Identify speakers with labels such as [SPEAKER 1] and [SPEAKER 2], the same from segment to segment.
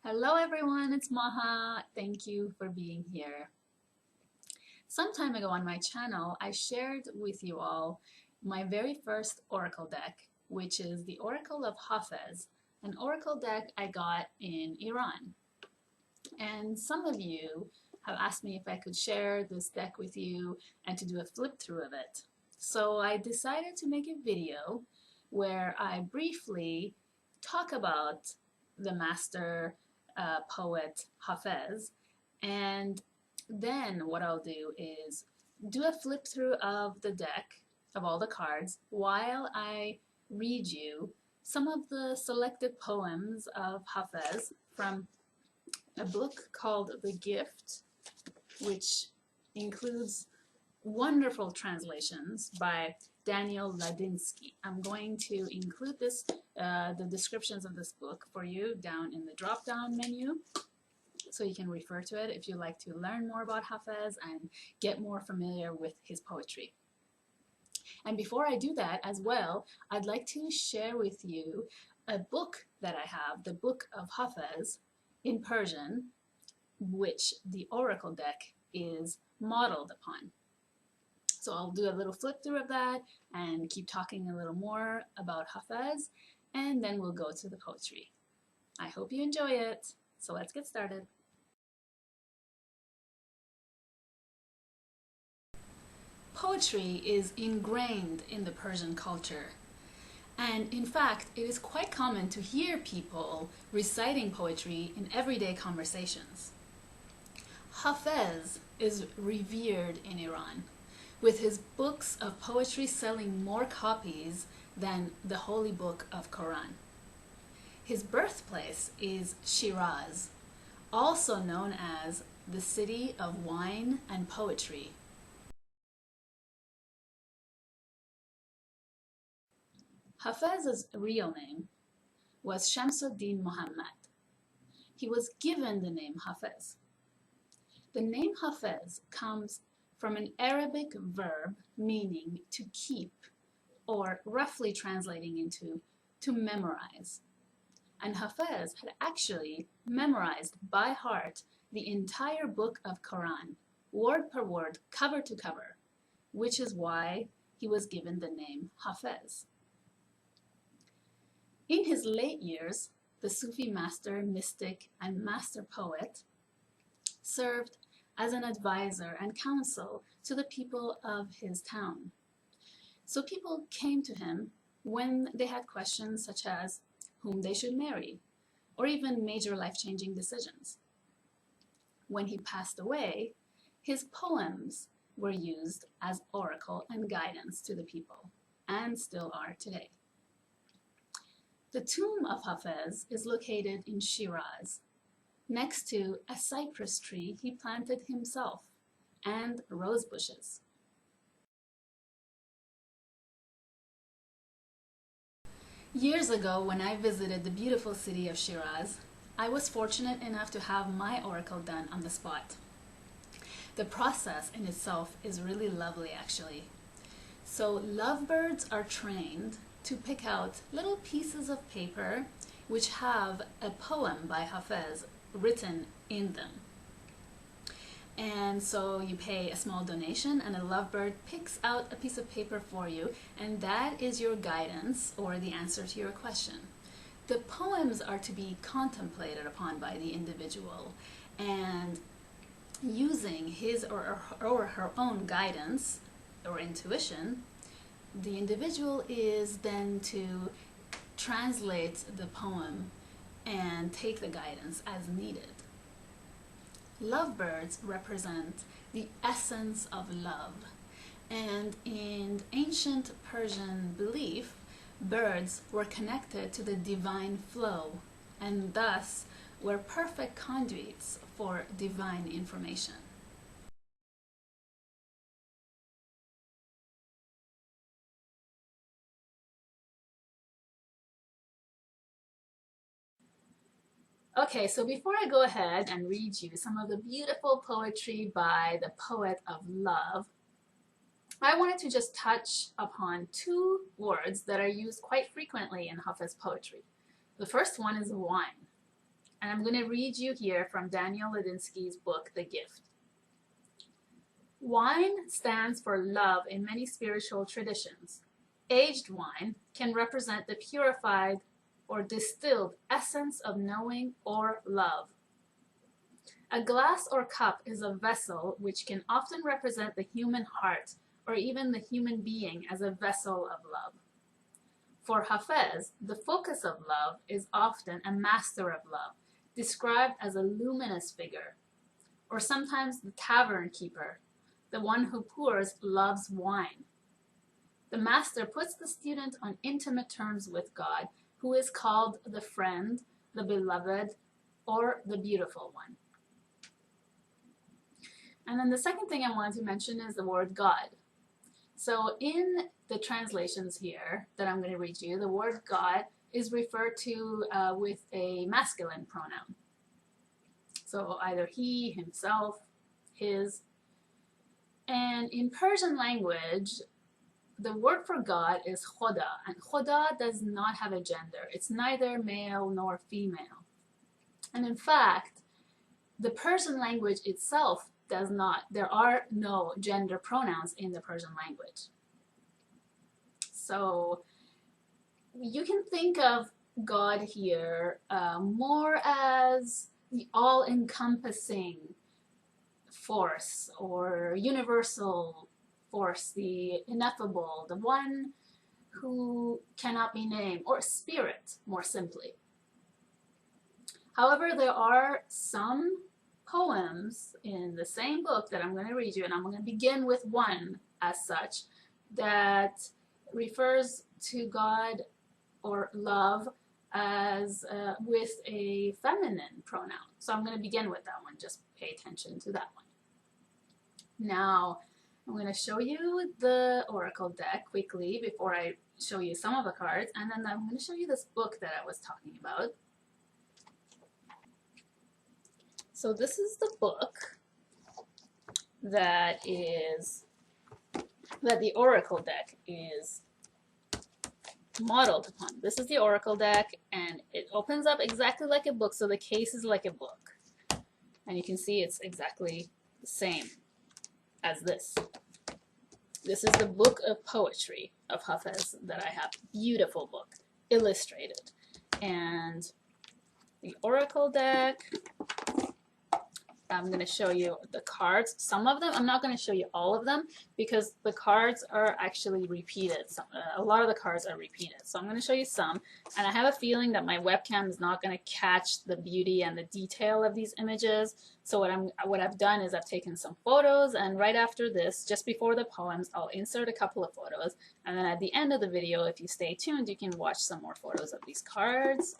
[SPEAKER 1] Hello everyone, it's Maha. Thank you for being here. Some time ago on my channel, I shared with you all my very first oracle deck, which is the Oracle of Hafez, an oracle deck I got in Iran. And some of you have asked me if I could share this deck with you and to do a flip through of it. So I decided to make a video where I briefly talk about the master poet Hafez, and then what I'll do is do a flip through of the deck of all the cards while I read you some of the selected poems of Hafez from a book called The Gift, which includes wonderful translations by Daniel Ladinsky. I'm going to include the descriptions of this book for you down in the drop-down menu, so you can refer to it if you'd like to learn more about Hafez and get more familiar with his poetry. And before I do that as well, I'd like to share with you a book that I have, the Book of Hafez in Persian, which the oracle deck is modeled upon. So I'll do a little flip through of that and keep talking a little more about Hafez, and then we'll go to the poetry. I hope you enjoy it. So let's get started. Poetry is ingrained in the Persian culture. And in fact, it is quite common to hear people reciting poetry in everyday conversations. Hafez is revered in Iran, with his books of poetry selling more copies than the holy book of Quran. His birthplace is Shiraz, also known as the city of wine and poetry. Hafez's real name was Shamsuddin Muhammad. He was given the name Hafez. The name Hafez comes from an Arabic verb meaning to keep, or roughly translating into to memorize. And Hafez had actually memorized by heart the entire book of Quran, word per word, cover to cover, which is why he was given the name Hafez. In his late years, the Sufi master, mystic, and master poet served as an advisor and counsel to the people of his town. So people came to him when they had questions such as whom they should marry, or even major life-changing decisions. When he passed away, his poems were used as oracle and guidance to the people, and still are today. The tomb of Hafez is located in Shiraz, next to a cypress tree he planted himself and rose bushes. Years ago, when I visited the beautiful city of Shiraz, I was fortunate enough to have my oracle done on the spot. The process in itself is really lovely, actually. So lovebirds are trained to pick out little pieces of paper which have a poem by Hafez written in them. And so you pay a small donation and a lovebird picks out a piece of paper for you, and that is your guidance or the answer to your question. The poems are to be contemplated upon by the individual, and using his or her own guidance or intuition, the individual is then to translate the poem and take the guidance as needed. Lovebirds represent the essence of love, and in ancient Persian belief, birds were connected to the divine flow and thus were perfect conduits for divine information. Okay, so before I go ahead and read you some of the beautiful poetry by the poet of love, I wanted to just touch upon two words that are used quite frequently in Hafez poetry. The first one is wine. And I'm going to read you here from Daniel Ladinsky's book, The Gift. Wine stands for love in many spiritual traditions. Aged wine can represent the purified or distilled essence of knowing or love. A glass or cup is a vessel which can often represent the human heart or even the human being as a vessel of love. For Hafez, the focus of love is often a master of love, described as a luminous figure, or sometimes the tavern keeper, the one who pours love's wine. The master puts the student on intimate terms with God, who is called the friend, the beloved, or the beautiful one. And then the second thing I wanted to mention is the word God. So in the translations here that I'm going to read you, the word God is referred to with a masculine pronoun. So either he, himself, his. And in Persian language, the word for God is Khoda, and Khoda does not have a gender. It's neither male nor female. And in fact, the Persian language itself does not. There are no gender pronouns in the Persian language. So you can think of God here more as the all-encompassing force or universal force, the ineffable, the one who cannot be named, or spirit, more simply. However, there are some poems in the same book that I'm going to read you, and I'm going to begin with one as such, that refers to God or love as with a feminine pronoun. So I'm going to begin with that one. Just pay attention to that one. Now, I'm going to show you the oracle deck quickly before I show you some of the cards, and then I'm going to show you this book that I was talking about. So this is the book that the oracle deck is modeled upon. This is the oracle deck, and it opens up exactly like a book, so the case is like a book. And you can see it's exactly the same as this. This is the book of poetry of Hafez that I have. Beautiful book, illustrated. And the oracle deck, I'm going to show you the cards. Some of them, I'm not going to show you all of them because the cards are actually repeated. A lot of the cards are repeated. So I'm going to show you some. And I have a feeling that my webcam is not going to catch the beauty and the detail of these images. So what I've done is I've taken some photos, and right after this, just before the poems, I'll insert a couple of photos. And then at the end of the video, if you stay tuned, you can watch some more photos of these cards.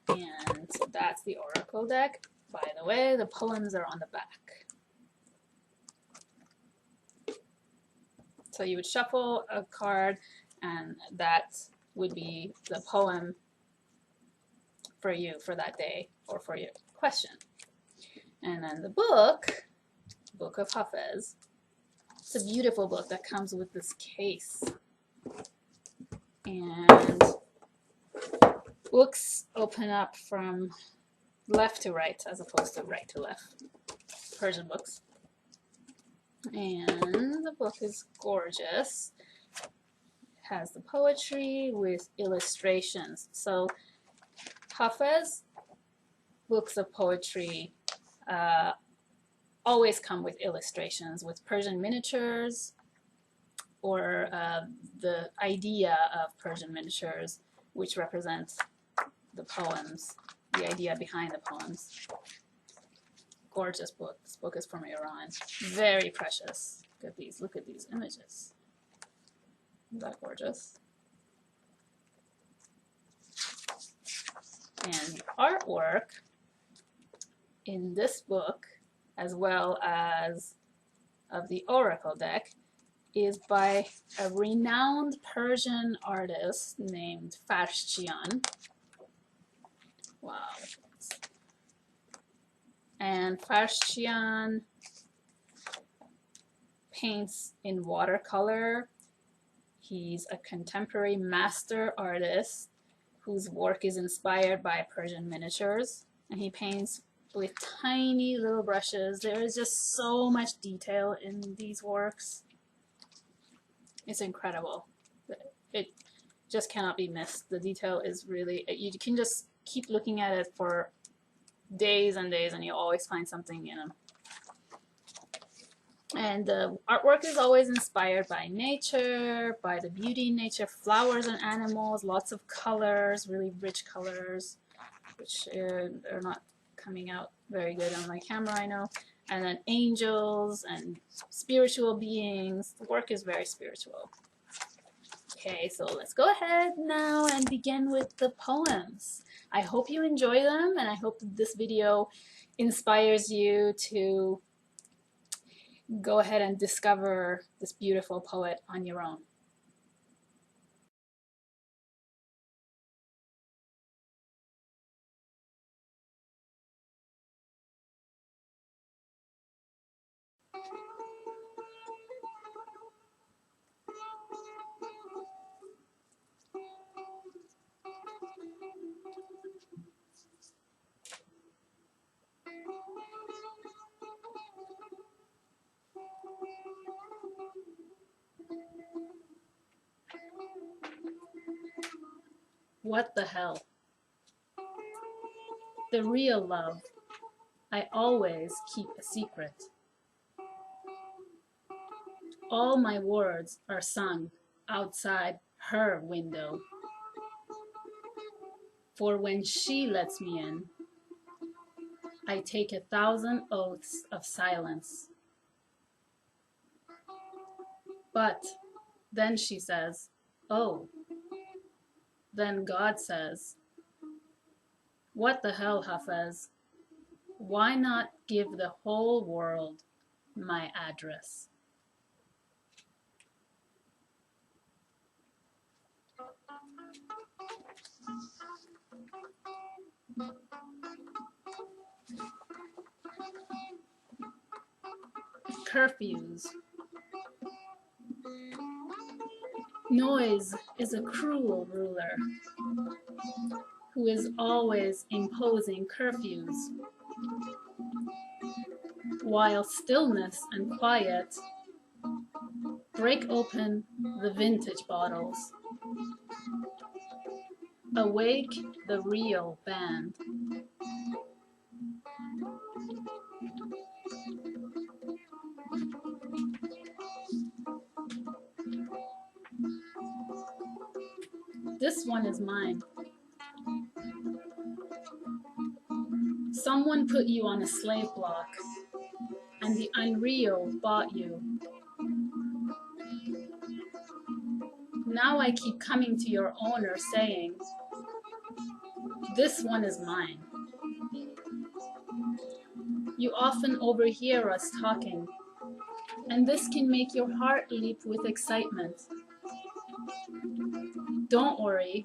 [SPEAKER 1] And so that's the oracle deck. By the way, the poems are on the back. So you would shuffle a card, and that would be the poem for you for that day or for your question. And then the book of Hafez, it's a beautiful book that comes with this case. And books open up from left to right as opposed to right to left. Persian books. And the book is gorgeous. It has the poetry with illustrations. So Hafez books of poetry always come with illustrations, with Persian miniatures, or the idea of Persian miniatures, which represents the poems, the idea behind the poems. Gorgeous book. This book is from Iran. Very precious. Look at these images. Isn't that gorgeous? And artwork in this book, as well as of the oracle deck, is by a renowned Persian artist named Farshchian. Wow. And Farshchian paints in watercolor. He's a contemporary master artist whose work is inspired by Persian miniatures, and he paints with tiny little brushes. There is just so much detail in these works. It's incredible. It just cannot be missed. The detail is really, you can just keep looking at it for days and days and you'll always find something in them. And the artwork is always inspired by nature, by the beauty in nature, flowers and animals, lots of colors, really rich colors, which are not coming out very good on my camera, I know. And then angels and spiritual beings. The work is very spiritual. Okay, so let's go ahead now and begin with the poems. I hope you enjoy them, and I hope that this video inspires you to go ahead and discover this beautiful poet on your own. What the hell? The real love, I always keep a secret. All my words are sung outside her window. For when she lets me in, I take 1,000 oaths of silence. But then she says, oh. Then God says, what the hell, Hafez? Why not give the whole world my address? Curfews. Noise is a cruel ruler who is always imposing curfews, while stillness and quiet break open the vintage bottles. Awake the real band. This one is mine. Someone put you on a slave block, and the unreal bought you. Now I keep coming to your owner saying, this one is mine. You often overhear us talking, and this can make your heart leap with excitement. Don't worry,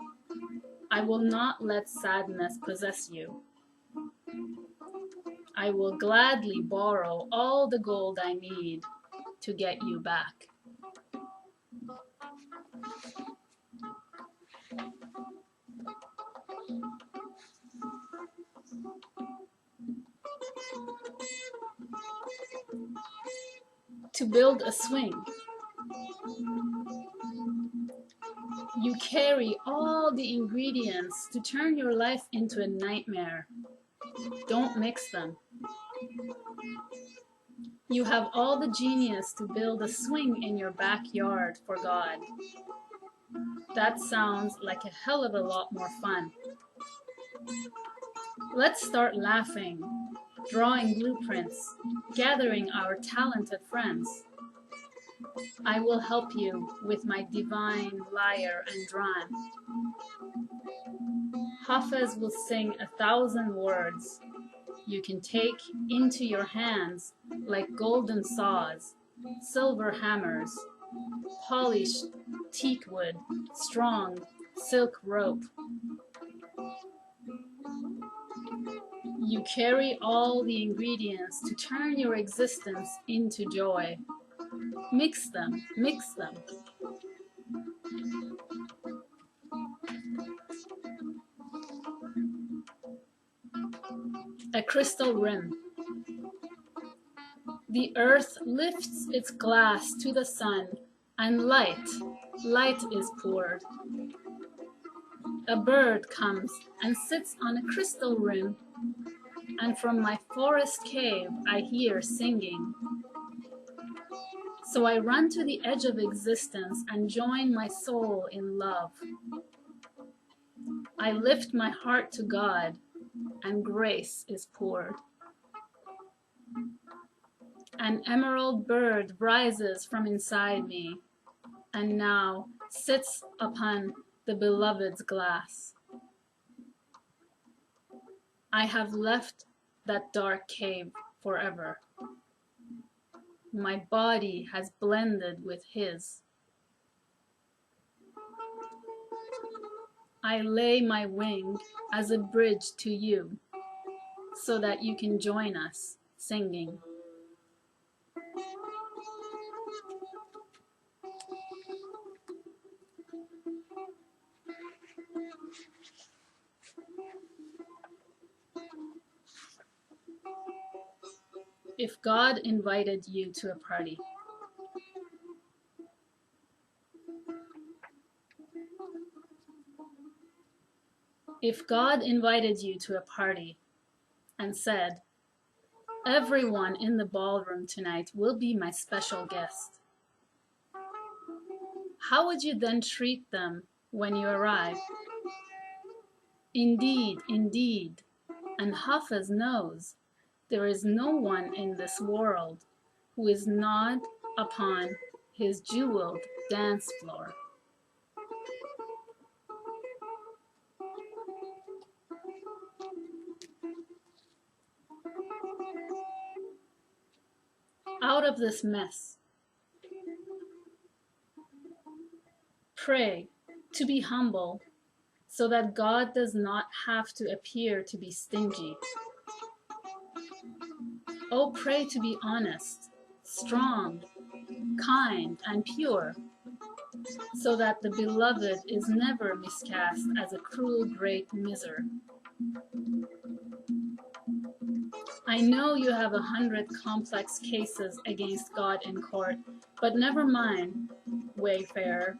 [SPEAKER 1] I will not let sadness possess you. I will gladly borrow all the gold I need to get you back. To build a swing, you carry all the ingredients to turn your life into a nightmare. Don't mix them. You have all the genius to build a swing in your backyard for God. That sounds like a hell of a lot more fun. Let's start laughing, drawing blueprints, gathering our talented friends. I will help you with my divine lyre and drum. Hafez will sing 1,000 words you can take into your hands like golden saws, silver hammers, polished teak wood, strong silk rope. You carry all the ingredients to turn your existence into joy. Mix them, mix them. crystal rim. The earth lifts its glass to the sun, and light is poured. A bird comes and sits on a crystal rim, and from my forest cave I hear singing. So I run to the edge of existence and join my soul in love. I lift my heart to God, and grace is poured. An emerald bird rises from inside me, and now sits upon the beloved's glass. I have left that dark cave forever. My body has blended with his. I lay my wing as a bridge to you, so that you can join us singing. If God invited you to a party, if God invited you to a party and said, everyone in the ballroom tonight will be my special guest, how would you then treat them when you arrive? Indeed, indeed, and Hafez knows there is no one in this world who is not upon his jeweled dance floor. Out of this mess, pray to be humble so that God does not have to appear to be stingy. Oh, pray to be honest, strong, kind, and pure, so that the beloved is never miscast as a cruel great miser. I know you have 100 complex cases against God in court, but never mind, wayfarer.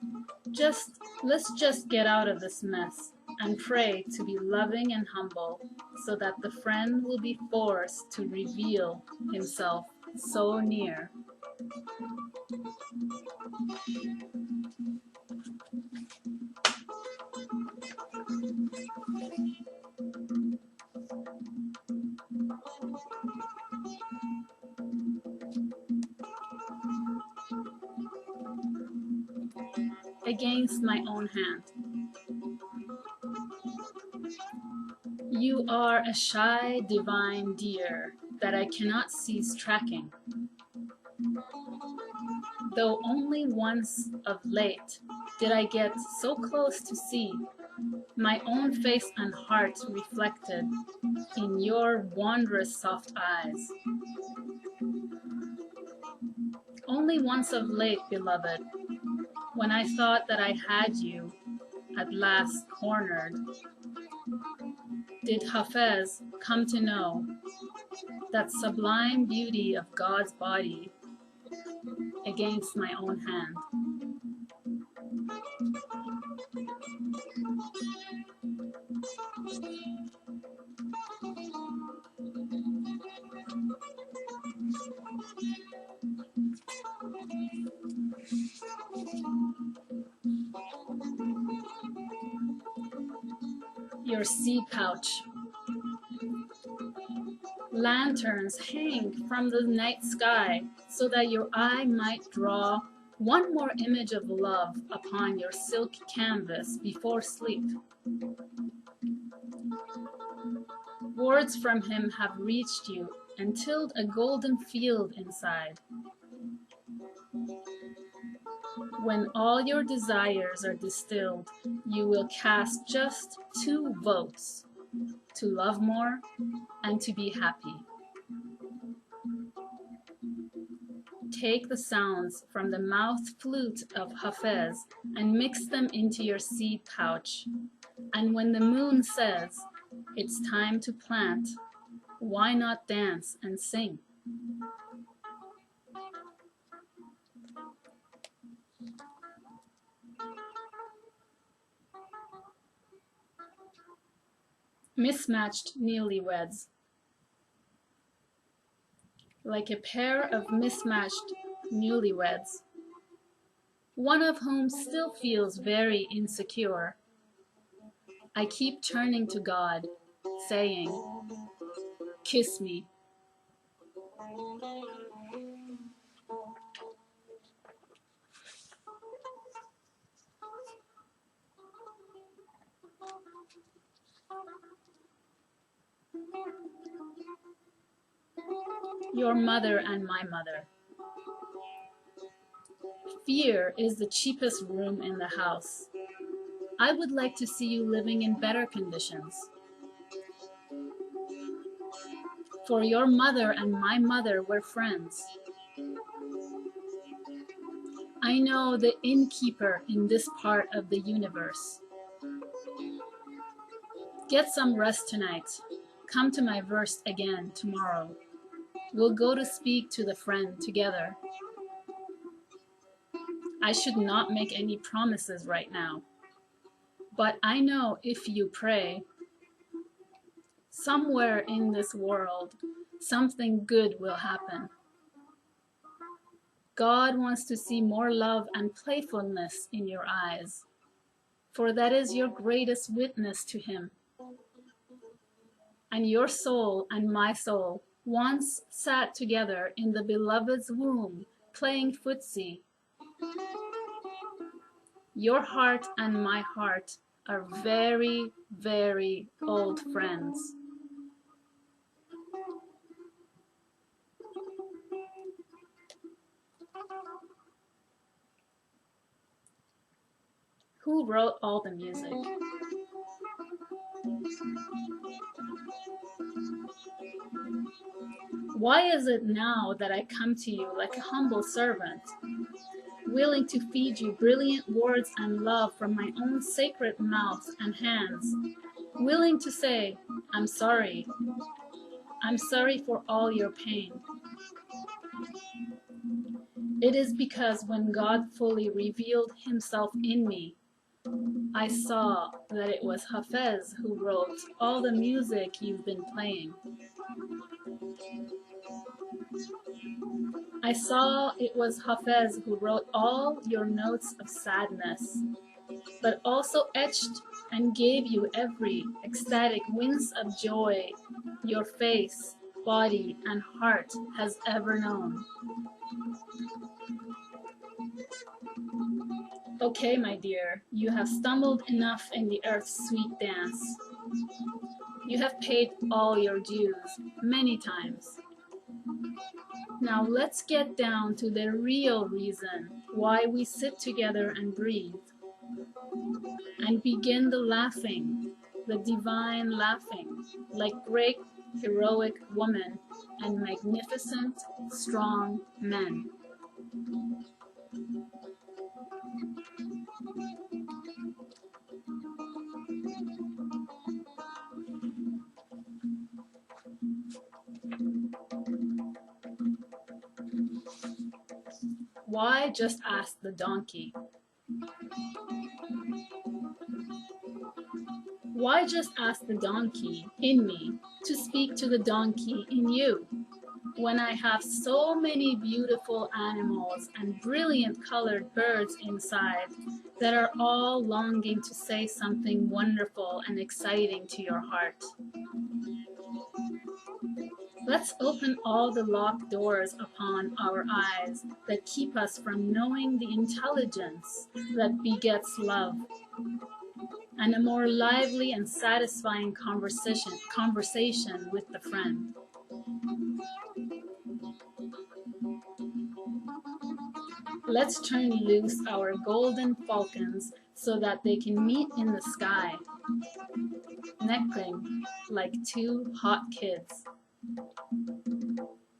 [SPEAKER 1] Let's just get out of this mess and pray to be loving and humble, so that the friend will be forced to reveal himself so near. Against my own hand. You are a shy, divine deer that I cannot cease tracking. Though only once of late did I get so close to see my own face and heart reflected in your wondrous soft eyes. Only once of late, beloved, when I thought that I had you at last cornered, did Hafez come to know that sublime beauty of God's body against my own hand. Your seed pouch. Lanterns hang from the night sky so that your eye might draw one more image of love upon your silk canvas before sleep. Words from him have reached you and tilled a golden field inside. When all your desires are distilled, you will cast just 2 votes: to love more and to be happy. Take the sounds from the mouth flute of Hafez and mix them into your seed pouch. And when the moon says it's time to plant, Why not dance and sing? Mismatched newlyweds. Like a pair of mismatched newlyweds, one of whom still feels very insecure. I keep turning to God, saying, "Kiss me." Your mother and my mother. Fear is the cheapest room in the house. I would like to see you living in better conditions. For your mother and my mother were friends. I know the innkeeper in this part of the universe. Get some rest tonight. Come to my verse again tomorrow. We'll go to speak to the friend together. I should not make any promises right now. But I know if you pray, somewhere in this world, something good will happen. God wants to see more love and playfulness in your eyes, for that is your greatest witness to Him. And your soul and my soul once sat together in the beloved's womb, playing footsie. Your heart and my heart are very, very old friends. Who wrote all the music? Why is it now that I come to you like a humble servant, willing to feed you brilliant words and love from my own sacred mouth and hands, willing to say, I'm sorry for all your pain? It is because when God fully revealed Himself in me, I saw that it was Hafez who wrote all the music you've been playing. I saw it was Hafez who wrote all your notes of sadness, but also etched and gave you every ecstatic wince of joy your face, body, and heart has ever known. Okay, my dear, you have stumbled enough in the earth's sweet dance. You have paid all your dues many times. Now let's get down to the real reason why we sit together and breathe, and begin the laughing, the divine laughing, like great heroic women and magnificent strong men. Why just ask the donkey? Why just ask the donkey in me to speak to the donkey in you, when I have so many beautiful animals and brilliant colored birds inside that are all longing to say something wonderful and exciting to your heart? Let's open all the locked doors upon our eyes that keep us from knowing the intelligence that begets love, and a more lively and satisfying conversation with the friend. Let's turn loose our golden falcons so that they can meet in the sky, necking like two hot kids.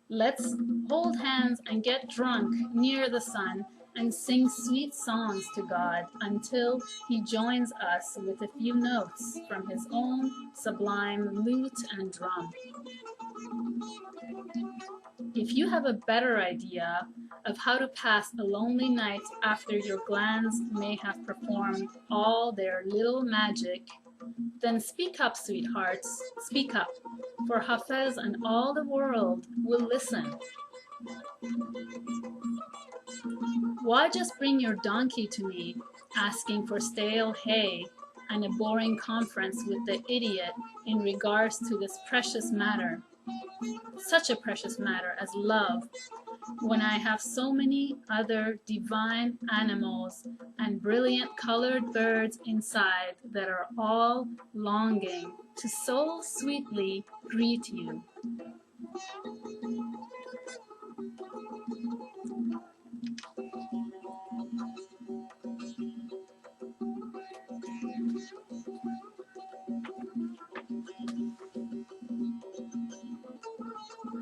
[SPEAKER 1] Let's hold hands and get drunk near the sun and sing sweet songs to God until He joins us with a few notes from His own sublime lute and drum. If you have a better idea of how to pass a lonely night after your glands may have performed all their little magic, then speak up, sweethearts, speak up, for Hafez and all the world will listen. Why just bring your donkey to me, asking for stale hay and a boring conference with the idiot in regards to this precious matter, such a precious matter as love, when I have so many other divine animals and brilliant colored birds inside that are all longing to so sweetly greet you?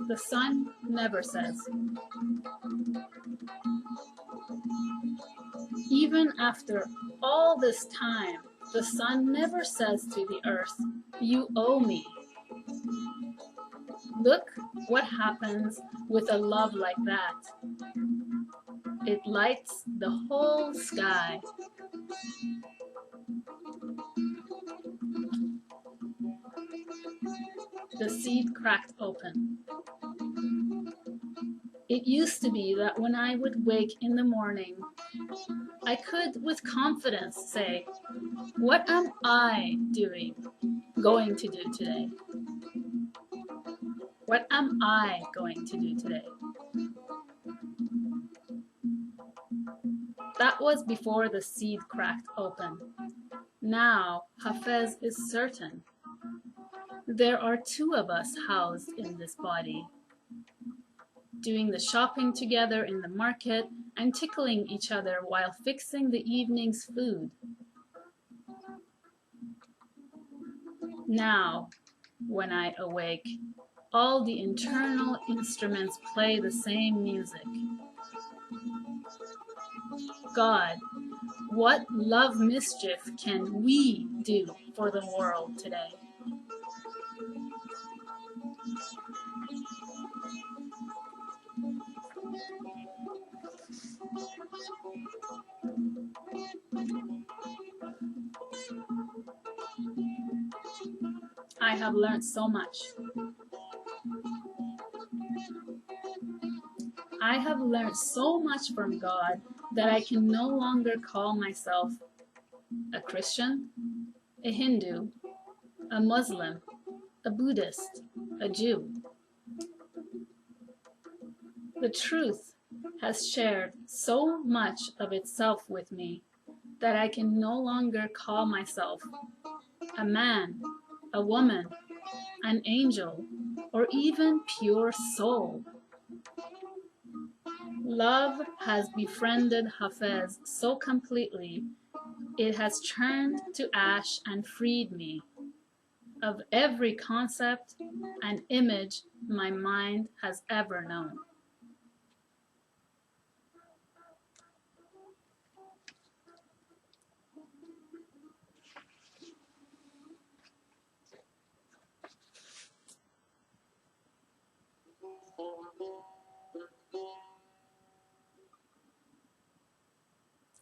[SPEAKER 1] The sun never says. Even after all this time, the sun never says to the earth, "You owe me." Look what happens with a love like that. It lights the whole sky. The seed cracked open. It used to be that when I would wake in the morning, I could with confidence say, "What am I going to do today? What am I going to do today?" That was before the seed cracked open. Now Hafez is certain. There are two of us housed in this body, doing the shopping together in the market and tickling each other while fixing the evening's food. Now, when I awake, all the internal instruments play the same music. God, what love mischief can we do for the world today? I have learned so much. I have learned so much from God that I can no longer call myself a Christian, a Hindu, a Muslim, a Buddhist, a Jew. The truth has shared so much of itself with me that I can no longer call myself a man, a woman, an angel, or even pure soul. Love has befriended Hafez so completely, it has turned to ash and freed me of every concept and image my mind has ever known.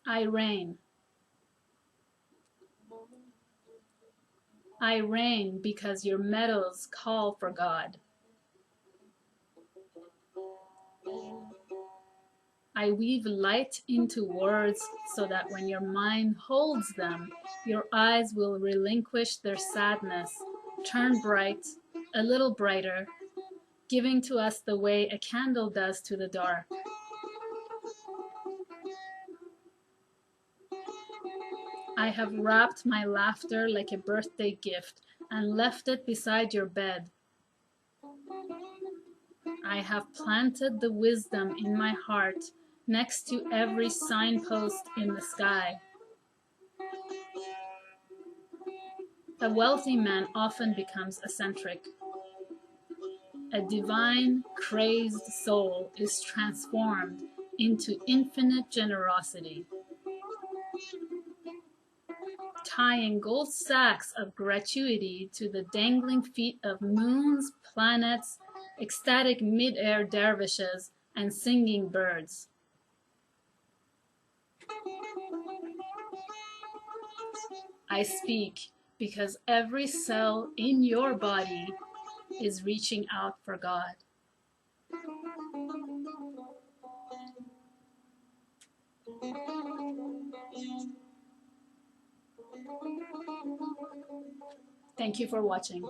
[SPEAKER 1] I reign. I reign because your medals call for God. I weave light into words so that when your mind holds them, your eyes will relinquish their sadness, turn bright, a little brighter, giving to us the way a candle does to the dark. I have wrapped my laughter like a birthday gift and left it beside your bed. I have planted the wisdom in my heart next to every signpost in the sky. A wealthy man often becomes eccentric. A divine, crazed soul is transformed into infinite generosity. Tying gold sacks of gratuity to the dangling feet of moons, planets, ecstatic mid-air dervishes, and singing birds. I speak because every cell in your body is reaching out for God. Thank you for watching.